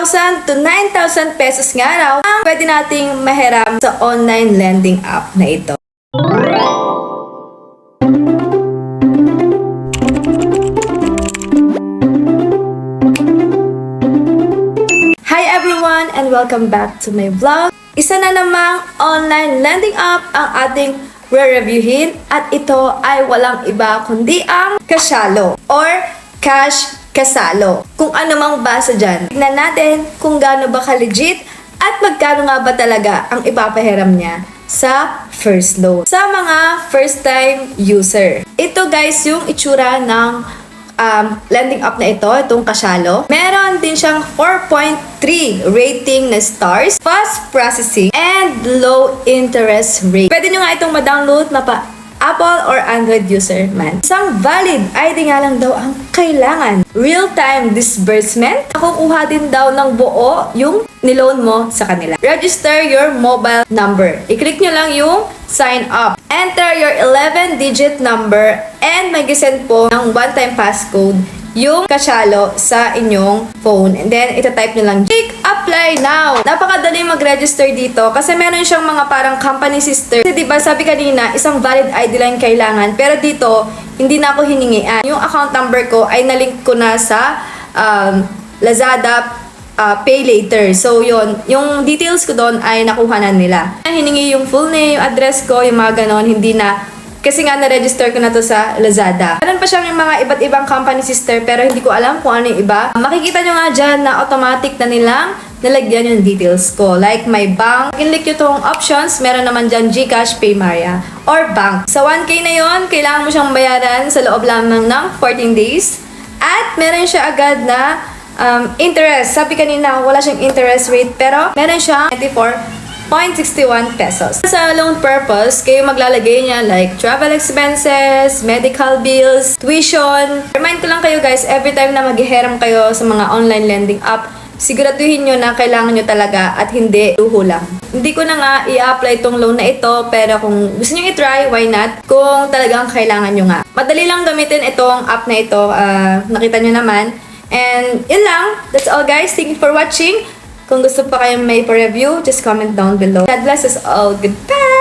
8,000 to 9,000 pesos nga raw ang pwede nating mahiram sa online lending app na ito. Hi everyone and welcome back to my vlog. Isa na namang online lending app ang ating re-reviewin at ito ay walang iba kundi ang Cashalo or Cash Kasalo. Kung ano mang basa dyan. Tignan natin kung gaano ba ka-legit at magkano nga ba talaga ang ipapahiram niya sa first loan sa mga first time user. Ito guys yung itsura ng lending app na ito, itong Cashalo. Meron din siyang 4.3 rating na stars, fast processing, and low interest rate. Pwede nyo nga itong ma-download na pa Apple or Android user man. Isang valid ID nga lang daw ang kailangan. Real-time disbursement. Nakukuha din daw ng buo yung niloan mo sa kanila. Register your mobile number. I-click nyo lang yung sign up. Enter your 11-digit number and mag-send po ng one-time passcode yung Cashalo sa inyong phone. And then, itatype nyo lang, click apply now. Napakadali mag-register dito kasi meron siyang mga parang company sister. Kasi diba, sabi kanina, isang valid ID lang kailangan. Pero dito, hindi na ako hiningian. Yung account number ko ay nalink ko na sa Lazada Pay Later. So, yun. Yung details ko doon ay nakuha na nila. Hiningi yung full name, yung address ko, yung mga ganon, hindi na. Kasi nga na-register ko na to sa Lazada. Meron pa siyang yung mga iba't ibang company sister pero hindi ko alam kung ano yung iba. Makikita nyo nga dyan na automatic na nilang nalagyan yung details ko. Like my bank. Click nyo tong options. Meron naman dyan GCash, PayMaya, or bank. Sa 1K na yon, kailangan mo siyang bayaran sa loob lamang ng 14 days. At meron siya agad na interest. Sabi kanina, wala siyang interest rate pero meron siyang 24.61 pesos. Sa loan purpose, kayo maglalagay niya like travel expenses, medical bills, tuition. Remind ko lang kayo guys, every time na maghihiram kayo sa mga online lending app, siguraduhin nyo na kailangan nyo talaga at hindi luho lang. Hindi ko na nga i-apply itong loan na ito, pero kung gusto nyo i-try, why not? Kung talagang kailangan nyo nga. Madali lang gamitin itong app na ito, nakita nyo naman. And yun lang, that's all guys. Thank you for watching. Kung gusto pa kayong may pa-review, just comment down below. God bless us all. Goodbye!